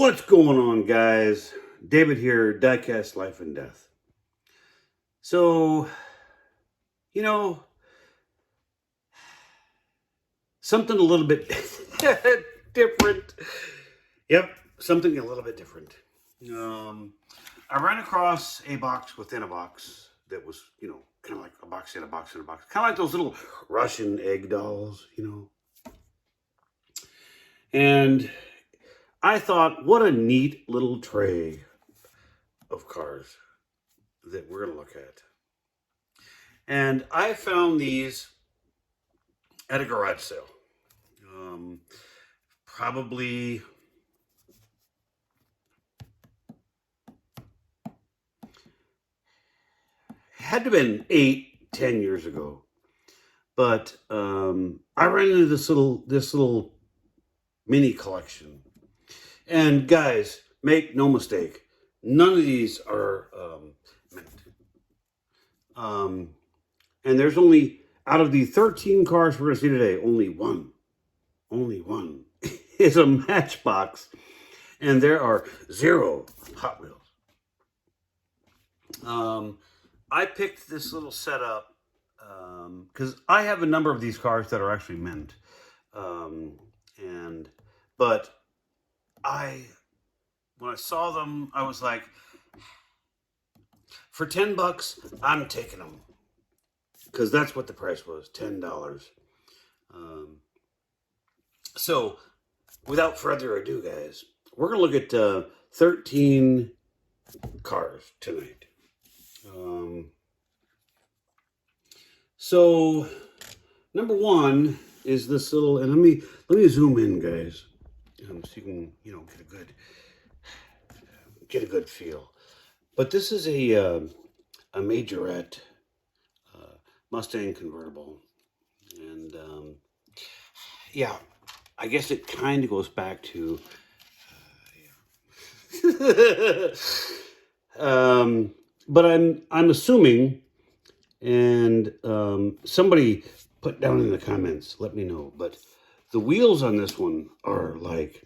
What's going on, guys? David here, Diecast Life and Death. So, you know, something a little bit different. Yep, something a little bit different. I ran across a box within a box that was, kind of like a box in a box in a box. Kind of like those little Russian egg dolls, And I thought, what a neat little tray of cars that we're going to look at. And I found these at a garage sale. Probably had to have been 8-10 years ago. But I ran into this little mini collection. And guys, make no mistake, none of these are mint. And there's only, out of the 13 cars we're going to see today, only one is a Matchbox. And there are 0 Hot Wheels. I picked this little setup because I have a number of these cars that are actually mint. But when I saw them, I was like, for $10, I'm taking them. Because that's what the price was, $10. So, without further ado, guys, we're going to look at 13 cars tonight. So, number one is this little, and let me zoom in, guys, so you can, get a good feel. But this is a majorette Mustang convertible, and yeah, I guess it kind of goes back to but I'm assuming, and somebody put down in the comments, let me know, but the wheels on this one are like,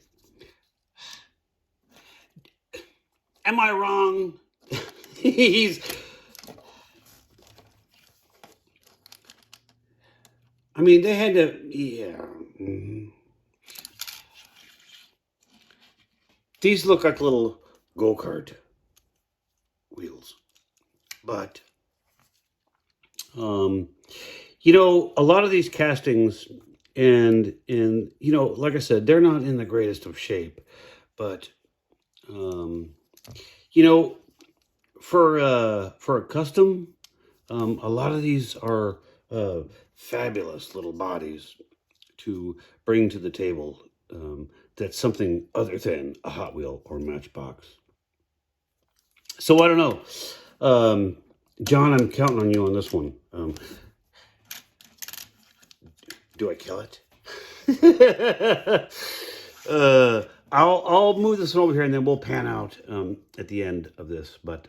am I wrong? They had to, yeah. These look like little go-kart wheels. But, a lot of these castings, and like I said, they're not in the greatest of shape. But, for a custom, a lot of these are fabulous little bodies to bring to the table. That's something other than a Hot Wheel or Matchbox. So I don't know. John, I'm counting on you on this one. Do I kill it? I'll move this one over here and then we'll pan out at the end of this. But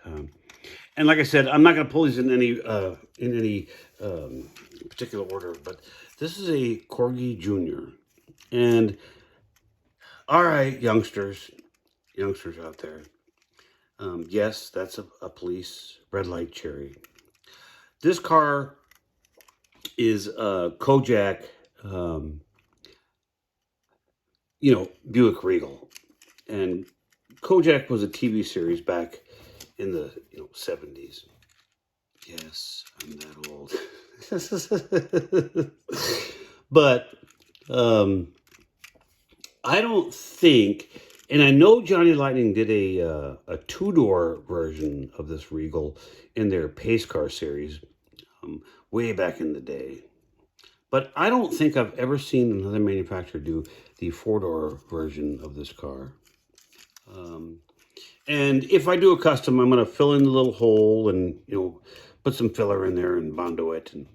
and like I said, I'm not going to pull these in any particular order. But this is a Corgi Jr. And all right, youngsters out there. Yes, that's a police red light cherry. This car is a Kojak, Buick Regal. And Kojak was a TV series back in the 70s. Yes, I'm that old. But I don't think, and I know Johnny Lightning did a 2-door version of this Regal in their Pace Car series way back in the day. But I don't think I've ever seen another manufacturer do the 4-door version of this car. And if I do a custom, I'm going to fill in the little hole and, put some filler in there and Bondo it. And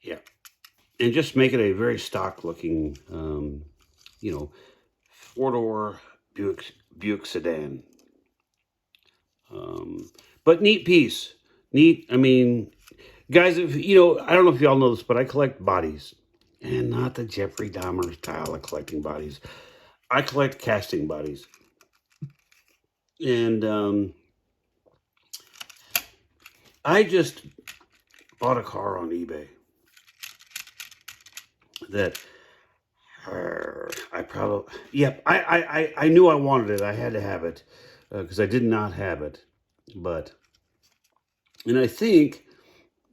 yeah. And just make it a very stock looking, 4-door Buick sedan. But neat piece. Neat, guys, I don't know if y'all know this, but I collect bodies. And not the Jeffrey Dahmer style of collecting bodies. I collect casting bodies. And I just bought a car on eBay that I probably, yep, I knew I wanted it. I had to have it because I did not have it. But, and I think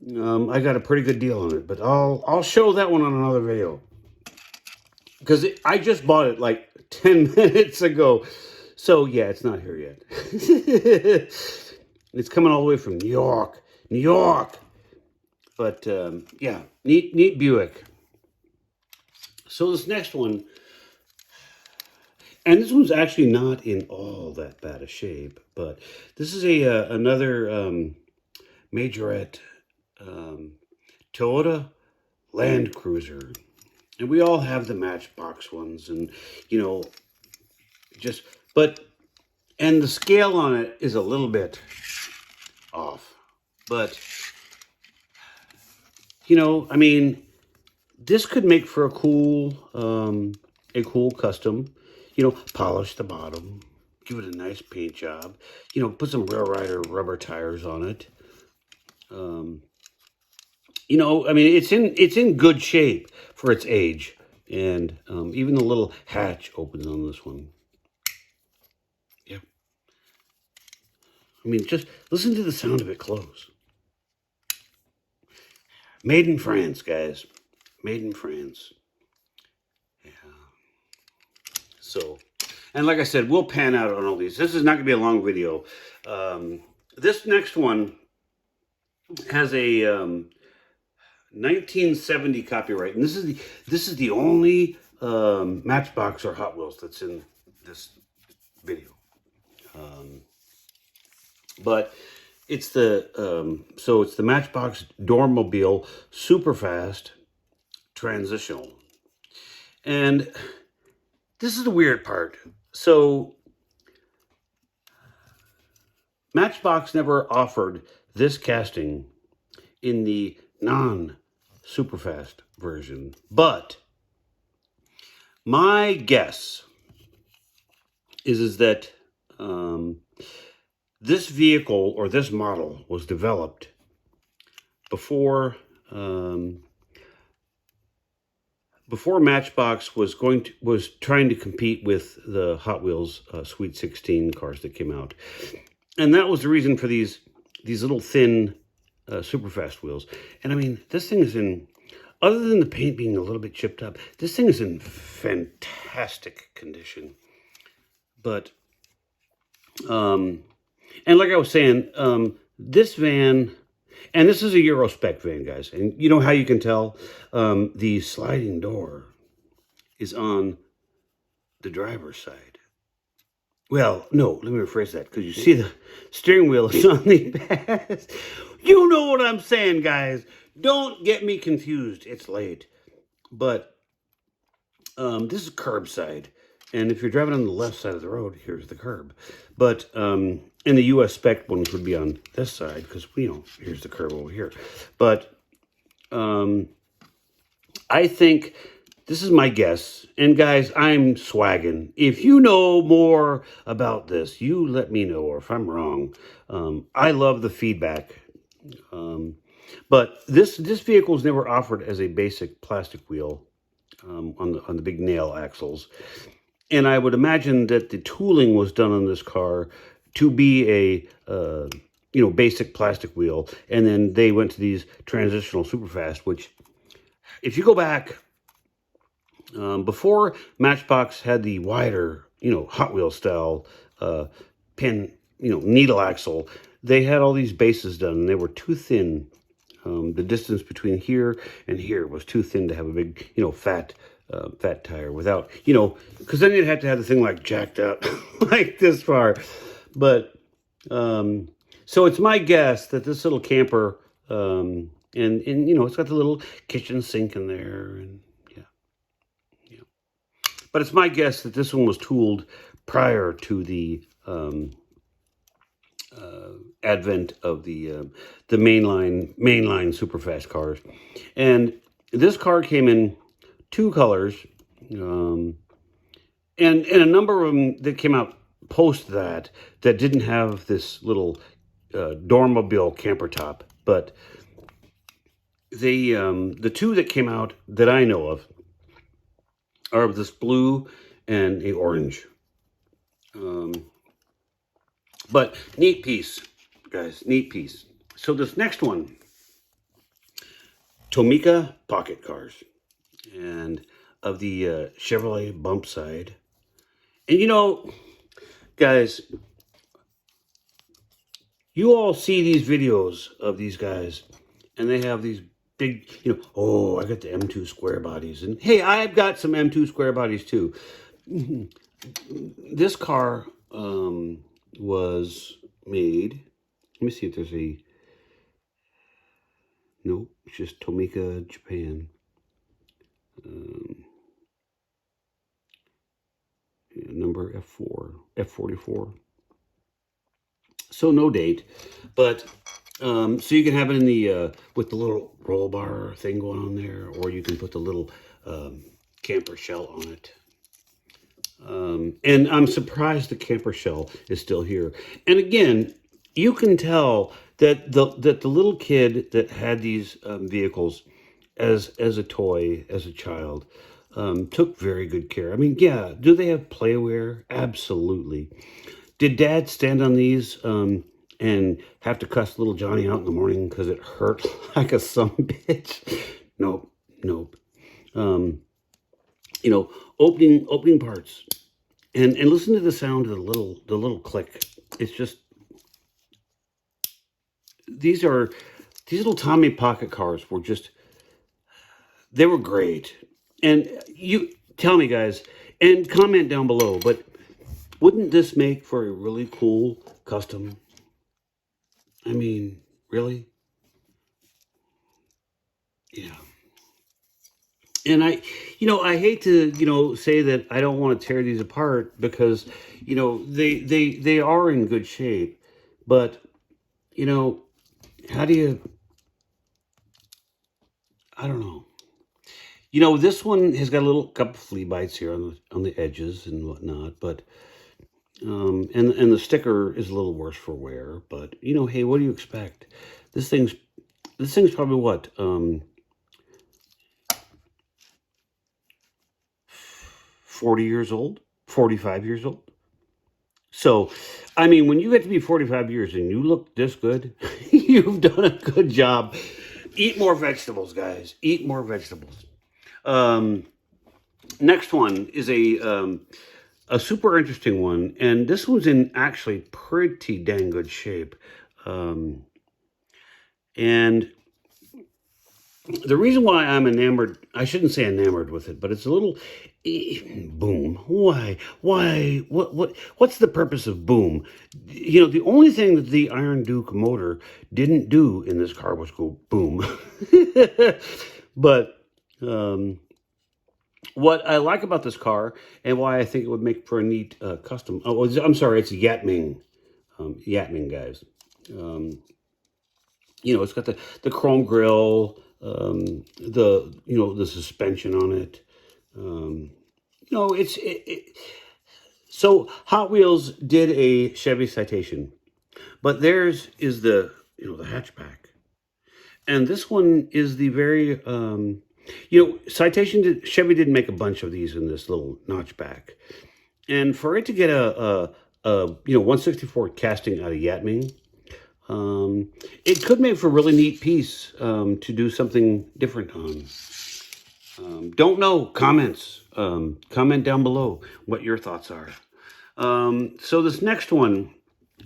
I got a pretty good deal on it. But I'll show that one on another video because I just bought it like 10 minutes ago. So yeah, it's not here yet. It's coming all the way from New York, New York. But yeah, neat Buick. So this next one, and this one's actually not in all that bad a shape, but this is a another majorette Toyota Land Cruiser, and we all have the Matchbox ones, and you know, just but and the scale on it is a little bit off, but you know, I mean, this could make for a cool custom. You know, polish the bottom, give it a nice paint job. You know, put some Rail Rider rubber tires on it. You know, I mean, it's in good shape for its age, and even the little hatch opens on this one. Yeah, I mean, just listen to the sound of it close. Made in France, guys. Made in France. Yeah. So, and like I said, we'll pan out on all these. This is not going to be a long video. This next one has a 1970 copyright, and this is the only Matchbox or Hot Wheels that's in this video. But it's the so it's the Matchbox Dormobile Superfast Transitional, and this is the weird part. So Matchbox never offered this casting in the non-Superfast version, but my guess is that this vehicle or this model was developed before before Matchbox was trying to compete with the Hot Wheels Sweet 16 cars that came out, and that was the reason for these little thin Superfast wheels. And I mean, this thing is in, other than the paint being a little bit chipped up, this thing is in fantastic condition. But and like I was saying, this van, and this is a Euro spec van, guys. And you know how you can tell? The sliding door is on the driver's side. Well, no, let me rephrase that, because you see the steering wheel is on the back. You know what I'm saying, guys. Don't get me confused. It's late. But this is curbside. And if you're driving on the left side of the road, here's the curb. But in the US spec ones would be on this side because, you know, here's the curb over here. But I think, this is my guess. And guys, I'm swagging. If you know more about this, you let me know. Or if I'm wrong, I love the feedback. But this vehicle is never offered as a basic plastic wheel on the big nail axles. And I would imagine that the tooling was done on this car to be a, you know, basic plastic wheel. And then they went to these transitional Superfast, which, if you go back, before Matchbox had the wider, you know, Hot Wheel style pin, you know, needle axle, they had all these bases done, and they were too thin. The distance between here and here was too thin to have a big, you know, fat tire without, you know, because then you'd have to have the thing like jacked up like this far. But so it's my guess that this little camper, and you know, it's got the little kitchen sink in there, and yeah. But it's my guess that this one was tooled prior to the advent of the mainline Superfast cars. And this car came in two colors, and a number of them that came out post that didn't have this little Dormobile camper top, but the two that came out that I know of are this blue and a orange. Um, but neat piece, guys, neat piece. So this next one, Tomica pocket cars, and of the Chevrolet bump side. And you know, guys, you all see these videos of these guys, and they have these big, oh, I got the M2 square bodies. And hey, I've got some M2 square bodies too. This car was made, let me see if there's a, nope, it's just Tomica, Japan. Number F4, F44. So no date, but so you can have it in the with the little roll bar thing going on there, or you can put the little camper shell on it. And I'm surprised the camper shell is still here. And again, you can tell that the little kid that had these vehicles as a toy, as a child, took very good care. I mean, yeah, do they have playwear? Absolutely. Did Dad stand on these and have to cuss little Johnny out in the morning because it hurt like a son bitch? Nope, nope. Um, opening parts, and listen to the sound of the little click. It's just these little Tommy pocket cars were just, they were great. And you tell me, guys, and comment down below, but wouldn't this make for a really cool custom? I mean, really? Yeah. And I hate to, say that I don't want to tear these apart because, they are in good shape. But, you know, how do you, I don't know. This one has got a little couple flea bites here on the edges and whatnot, but and the sticker is a little worse for wear. But hey, what do you expect? This thing's probably what 40 years old, 45 years old. So, I mean, when you get to be 45 years and you look this good, you've done a good job. Eat more vegetables, guys. Eat more vegetables. Um, Next one is a super interesting one, and this one's in actually pretty dang good shape. Um, and the reason why I'm enamored, I shouldn't say enamored with it, but it's a little boom. What's the purpose of boom? The only thing that the Iron Duke motor didn't do in this car was go boom. But what I like about this car and why I think it would make for a neat custom. Oh, I'm sorry, it's Yatming. Yatming, guys. It's got the chrome grille, the suspension on it. So Hot Wheels did a Chevy Citation, but theirs is the the hatchback, and this one is the very Citation Chevy did make a bunch of these in this little notchback, and for it to get a 164 casting out of Yatming. It could make for a really neat piece to do something different on. Don't know. Comments. Comment down below what your thoughts are. So this next one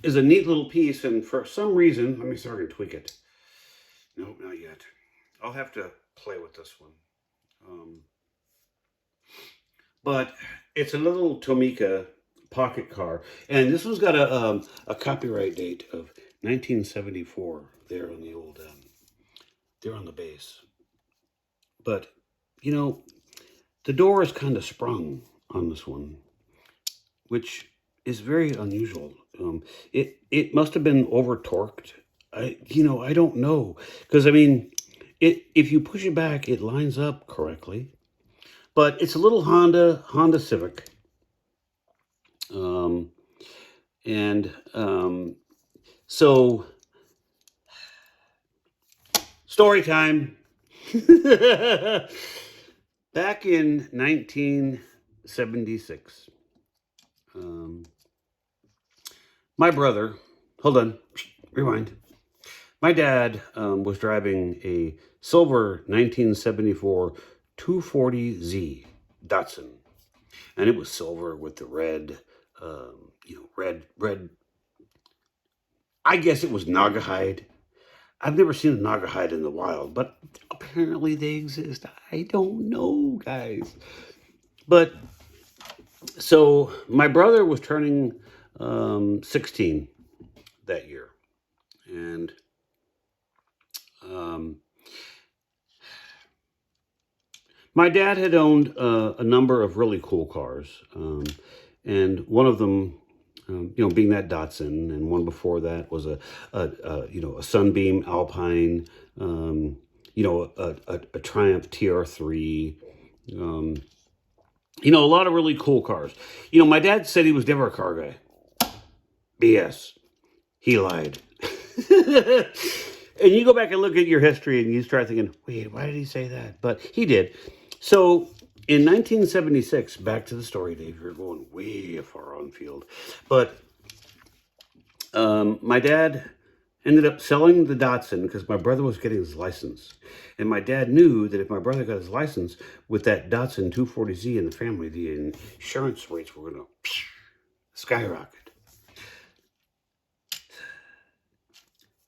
is a neat little piece, and for some reason, let me start and tweak it. Nope, not yet. I'll have to play with this one. But it's a little Tomica pocket car, and this one's got a copyright date of 1974 there on the old there on the base. But the door is kind of sprung on this one, which is very unusual. It must have been over torqued. I don't know, because I mean, if you push it back, it lines up correctly. But it's a little Honda Civic. And so, story time. Back in 1976, um, my brother, hold on, rewind. My dad was driving a silver 1974 240Z Datsun, and it was silver with the red, red. I guess it was Naugahyde. I've never seen a Naugahyde in the wild, but apparently they exist. I don't know, guys. But so my brother was turning 16 that year, and um, my dad had owned a number of really cool cars, and one of them, being that Datsun, and one before that was a Sunbeam Alpine, a Triumph TR3, a lot of really cool cars. My dad said he was never a car guy. BS. He lied. And you go back and look at your history and you start thinking, wait, why did he say that? But he did. So in 1976, back to the story, Dave, you're going way far on field. But my dad ended up selling the Datsun because my brother was getting his license. And my dad knew that if my brother got his license with that Datsun 240Z in the family, the insurance rates were going to skyrocket.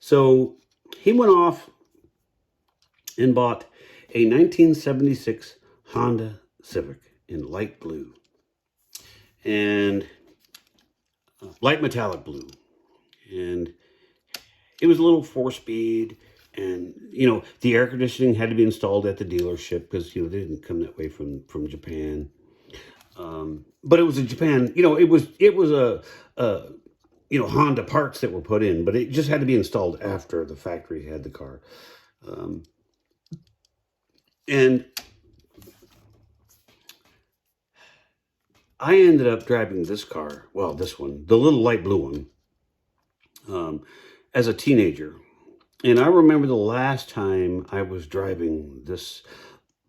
So he went off and bought a 1976 Honda Civic in light blue and light metallic blue. And it was a little 4-speed, and the air conditioning had to be installed at the dealership because they didn't come that way from Japan. But it was in Japan. It was a Honda parts that were put in, but it just had to be installed after the factory had the car. And I ended up driving this car, well, this one, the little light blue one, as a teenager. And I remember the last time I was driving the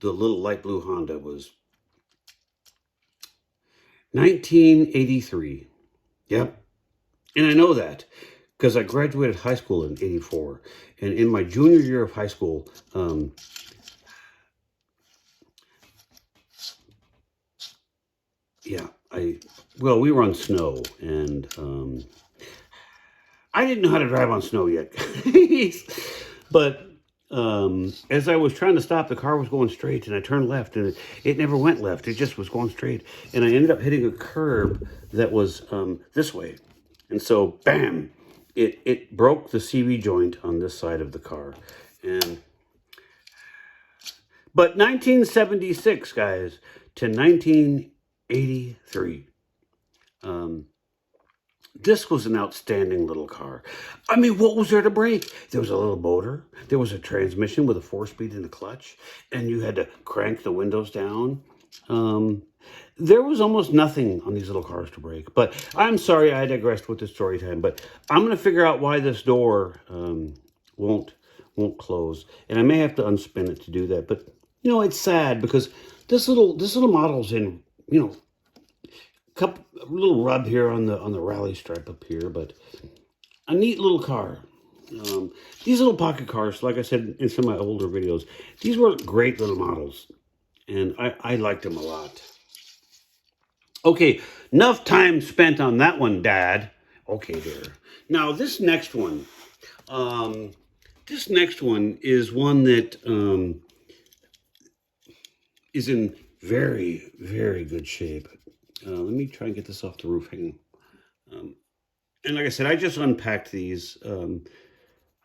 little light blue Honda was 1983. Yep. And I know that because I graduated high school in 84. And in my junior year of high school, we were on snow, and I didn't know how to drive on snow yet. But as I was trying to stop, the car was going straight, and I turned left, and it never went left. It just was going straight. And I ended up hitting a curb that was this way. And so, bam, it broke the CV joint on this side of the car. But 1976, guys, to 1983. This was an outstanding little car. I mean, what was there to break? There was a little motor. There was a transmission with a 4-speed and a clutch. And you had to crank the windows down. There was almost nothing on these little cars to break. But I'm sorry I digressed with the story time. But I'm going to figure out why this door won't close. And I may have to unspin it to do that. But, it's sad because this little model's in, a little rub here on the rally stripe up here, but a neat little car. These little pocket cars, like I said in some of my older videos, these were great little models, and I liked them a lot. Okay, enough time spent on that one, Dad. Okay, there. Now this next one is one that is in very, very good shape. Let me try and get this off the roof. Hang on. And like I said, I just unpacked these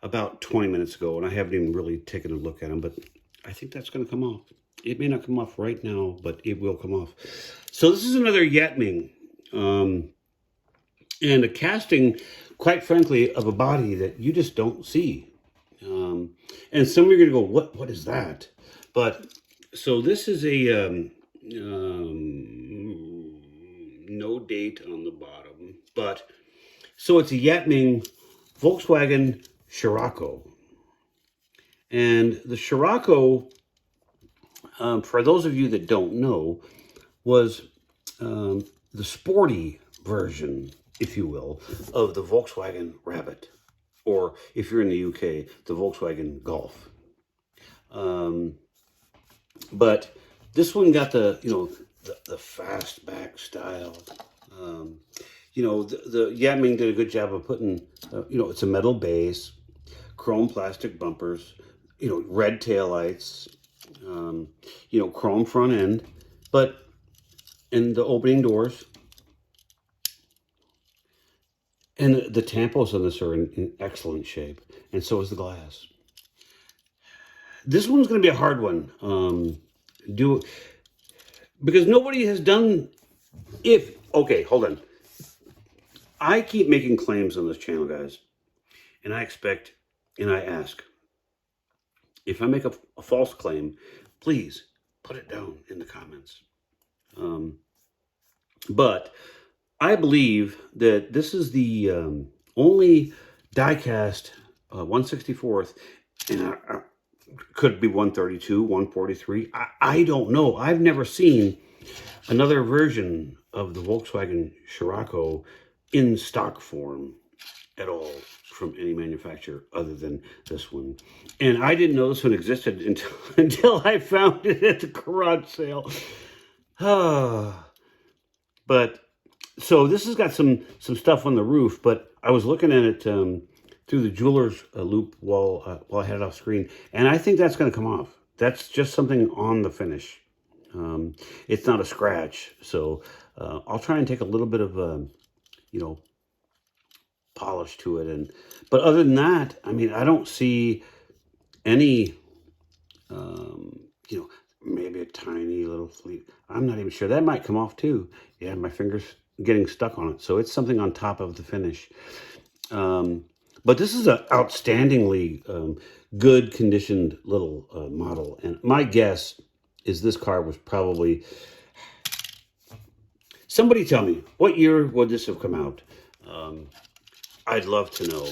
about 20 minutes ago, and I haven't even really taken a look at them, but I think that's going to come off. It may not come off right now, but it will come off. So this is another Yetming, and a casting, quite frankly, of a body that you just don't see. And some of you are going to go, what is that? But, so this is a... no date on the bottom, but So it's a Yatming Volkswagen Scirocco. And the Scirocco, for those of you that don't know, was the sporty version, if you will, of the Volkswagen Rabbit. Or if you're in the UK, the Volkswagen Golf. But this one got the, the fastback style. The Yatming did a good job of putting, it's a metal base, chrome plastic bumpers, red taillights, chrome front end, and the opening doors. And the tampos on this are in excellent shape, and so is the glass. This one's going to be a hard one. Because nobody has done. Okay, hold on. I keep making claims on this channel, guys, and I expect, and I ask, if I make a false claim, please put it down in the comments. But I believe that this is the only diecast 1/64th, and could be 132, 143. I don't know. I've never seen another version of the Volkswagen Scirocco in stock form at all from any manufacturer other than this one. And I didn't know this one existed until I found it at the garage sale. But so this has got some stuff on the roof, but I was looking at it through the jeweler's loop while I had it off screen, and I think that's going to come off. That's just something on the finish. It's not a scratch, so I'll try and take a little bit of polish to it, but other than that, I mean, I don't see any maybe a tiny little fleet. I'm not even sure. That might come off too. Yeah, my finger's getting stuck on it. So it's something on top of the finish. But this is an outstandingly good conditioned little model. And my guess is this car was probably... Somebody tell me, what year would this have come out? I'd love to know.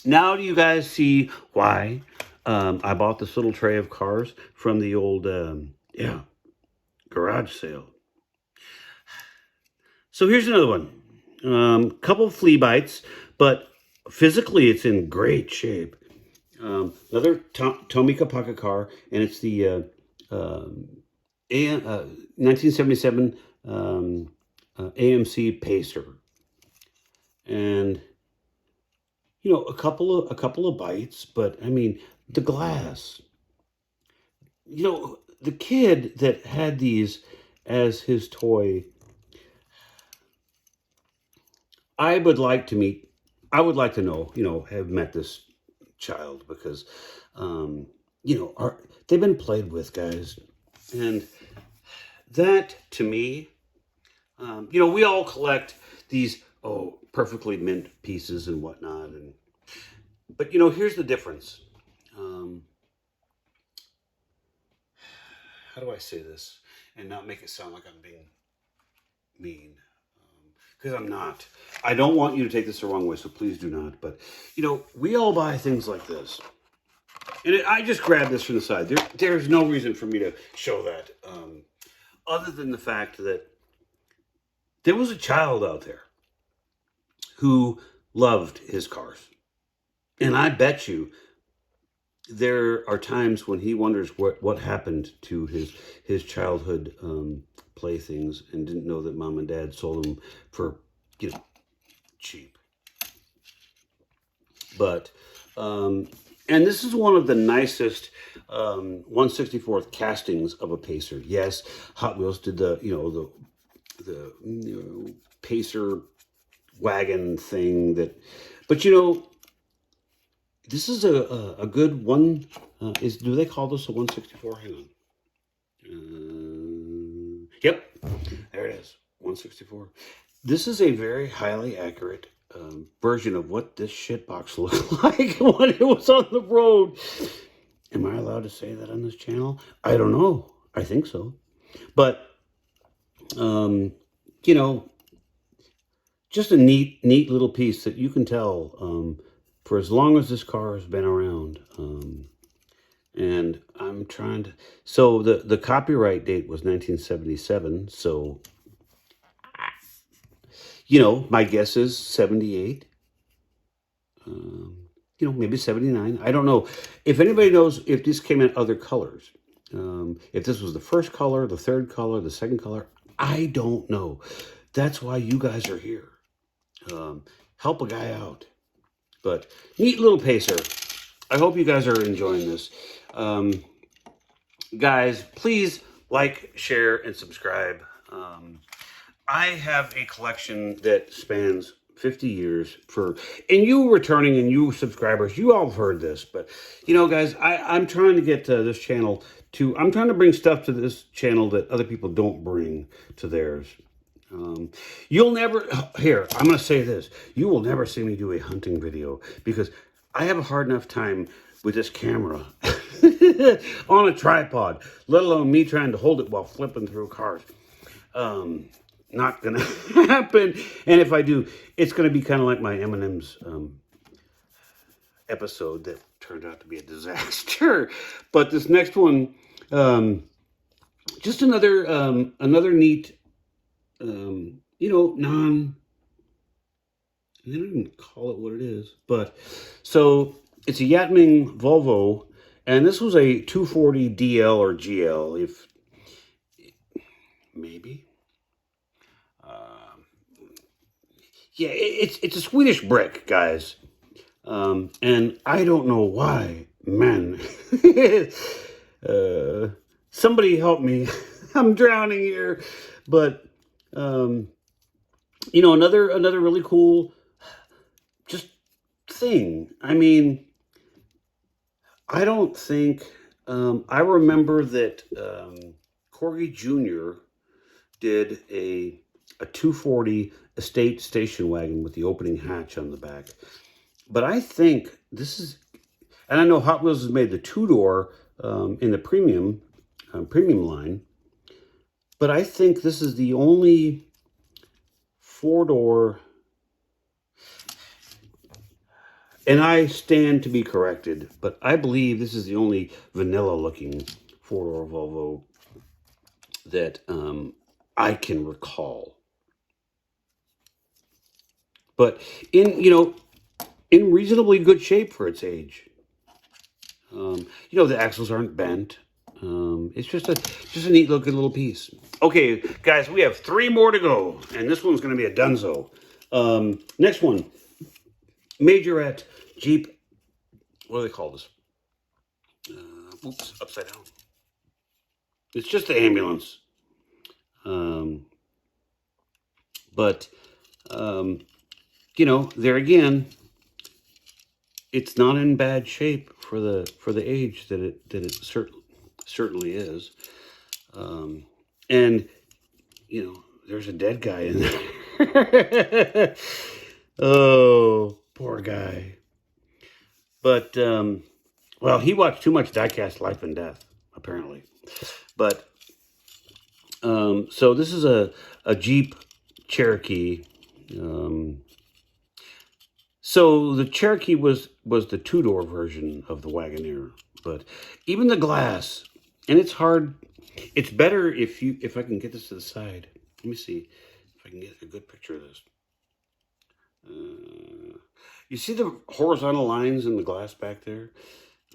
Now do you guys see why I bought this little tray of cars from the old, garage sale? So here's another one. Couple flea bites, but physically it's in great shape. Another Tomica pocket car, and it's the 1977 AMC Pacer. And a couple of bites, but I mean, the glass. The kid that had these as his toy, I would like to know, have met this child, because, they've been played with, guys. And that, to me, we all collect these, perfectly mint pieces and whatnot. But, here's the difference. How do I say this and not make it sound like I'm being mean? Because I'm not. I don't want you to take this the wrong way, so please do not. But, we all buy things like this. And I just grabbed this from the side. There's no reason for me to show that. Other than the fact that there was a child out there who loved his cars. And I bet you there are times when he wonders what happened to his childhood playthings, and didn't know that mom and dad sold them for, cheap. But, and this is one of the nicest 1/64th castings of a Pacer. Yes, Hot Wheels did the Pacer wagon thing but this is a good one. Do they call this a 1/64? Hang on. Yep, there it is, 1/64. This is a very highly accurate version of what this shitbox looked like when it was on the road. Am I allowed to say that on this channel? I don't know. I think so. But, just a neat little piece that you can tell for as long as this car has been around. And I'm trying to, so the copyright date was 1977. So, my guess is 78. Maybe 79. I don't know. If anybody knows if this came in other colors, if this was the first color, the third color, the second color, I don't know. That's why you guys are here. Help a guy out. But neat little pacer. I hope you guys are enjoying this. Guys, please like, share, and subscribe. I have a collection that spans 50 years and you returning and you subscribers, you all have heard this, but guys, I'm trying to get this channel I'm trying to bring stuff to this channel that other people don't bring to theirs. You'll never, here, I'm going to say this, you will never see me do a hunting video because I have a hard enough time with this camera on a tripod, let alone me trying to hold it while flipping through cars. Not gonna happen. And if I do, it's gonna be kind of like my M&M's episode that turned out to be a disaster. But this next one, just another neat, I don't even call it what it is. But so it's a Yatming Volvo, and this was a 240 DL or GL, if maybe. Yeah, it's a Swedish brick, guys. And I don't know why, man. Somebody help me. I'm drowning here. But, another really cool just thing. I mean, I don't think, I remember that Corgi Jr. did a 240 estate station wagon with the opening hatch on the back. But I think this is, and I know Hot Wheels has made the two-door in the premium line, but I think this is the only four-door, and I stand to be corrected, but I believe this is the only vanilla-looking four-door Volvo that I can recall. But in reasonably good shape for its age. The axles aren't bent. It's just a neat looking little piece. Okay, guys, we have 3 more to go, and this one's going to be a dunzo. Next one, Majorette Jeep. What do they call this? Oops, upside down. It's just the ambulance. But there again, it's not in bad shape for the age that it certainly is. And there's a dead guy in there. Oh, poor guy. But well, he watched too much Diecast Life and Death, apparently. But so this is a Jeep Cherokee. So the Cherokee was the two-door version of the Wagoneer, but even the glass, and it's hard. It's better if I can get this to the side. Let me see if I can get a good picture of this. You see the horizontal lines in the glass back there?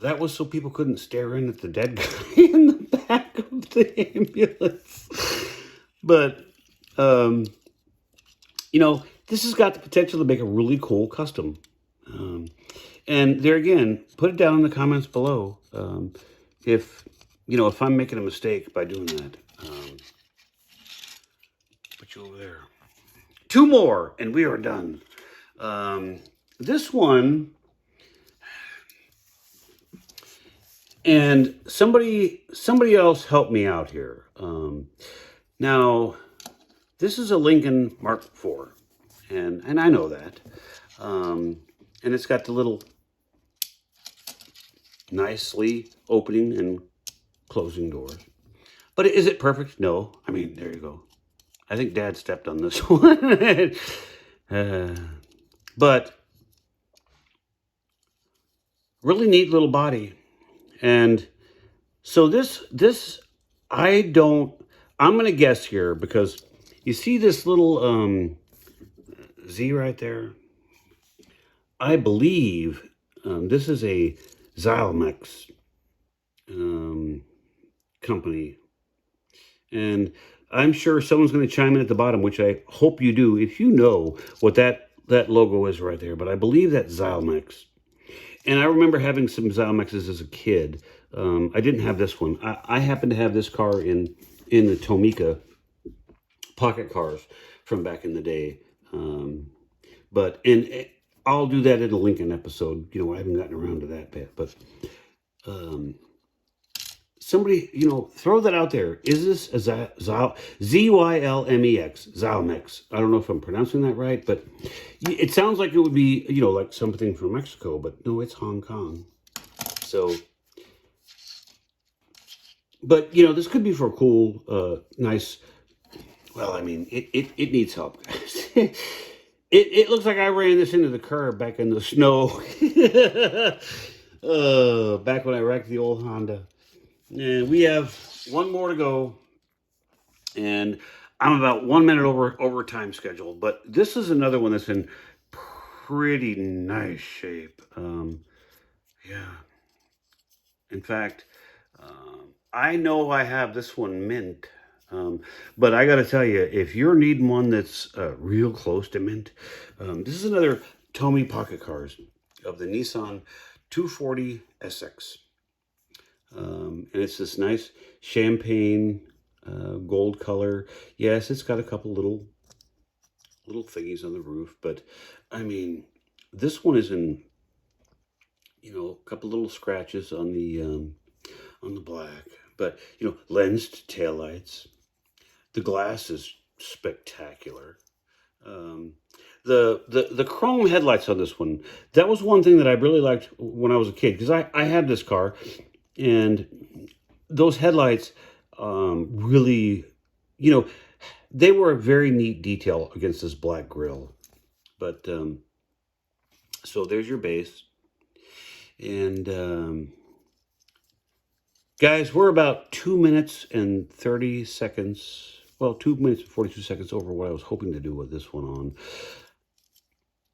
That was so people couldn't stare in at the dead guy in the back of the ambulance. But this has got the potential to make a really cool custom. And there again, put it down in the comments below if I'm making a mistake by doing that. Put you over there. 2 more, and we are done. This one, and somebody else helped me out here. Now, this is a Lincoln Mark IV. And I know that. And it's got the little nicely opening and closing doors. But is it perfect? No. I mean, there you go. I think Dad stepped on this one. But really neat little body. And so I'm going to guess here because you see this little Z right there? I believe this is a Xilomex company. And I'm sure someone's going to chime in at the bottom, which I hope you do, if you know what that logo is right there. But I believe that's Xilomex. And I remember having some Xilomexes as a kid. I didn't have this one. I happen to have this car in the Tomica pocket cars from back in the day. But I'll do that in a Lincoln episode. You know, I haven't gotten around to that bit. But somebody, you know, throw that out there. Is this a Zylmex? Xilomex. I don't know if I'm pronouncing that right, but it sounds like it would be, you know, like something from Mexico, but no, it's Hong Kong. So, but, you know, this could be for a cool, nice, well, I mean, it needs help, guys. It looks like I ran this into the curb back in the snow. Back when I wrecked the old Honda. And we have one more to go. And I'm about 1 minute over time schedule. But this is another one that's in pretty nice shape. Yeah. In fact, I know I have this one mint. But I got to tell you, if you're needing one that's real close to mint, this is another Tomy Pocket Cars of the Nissan 240 SX. And it's this nice champagne gold color. Yes, it's got a couple little thingies on the roof, but I mean, this one is in, you know, a couple little scratches on the black, but you know, lensed taillights. The glass is spectacular. The chrome headlights on this one, that was one thing that I really liked when I was a kid, because I had this car, and those headlights really, you know, they were a very neat detail against this black grille. But so there's your base. And guys, we're about 2 minutes and 30 seconds. Well, 2 minutes and 42 seconds over what I was hoping to do with this one on.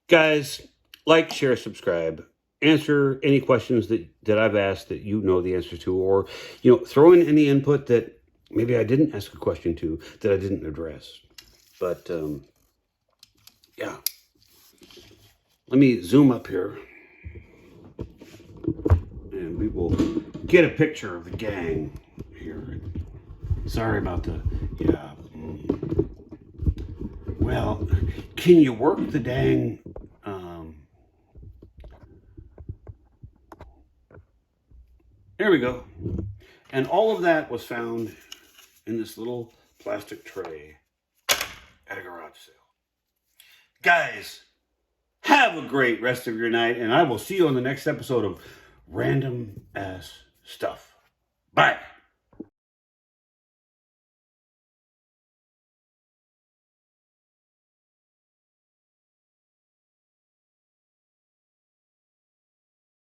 Guys, like, share, subscribe. Answer any questions that I've asked that you know the answer to, or, you know, throw in any input that maybe I didn't ask a question to that I didn't address. But, yeah. Let me zoom up here. And we will get a picture of the gang here. Sorry about the, yeah. Well, can you work the dang, there we go. And all of that was found in this little plastic tray at a garage sale. Guys, have a great rest of your night, and I will see you on the next episode of Random Ass Stuff. Bye.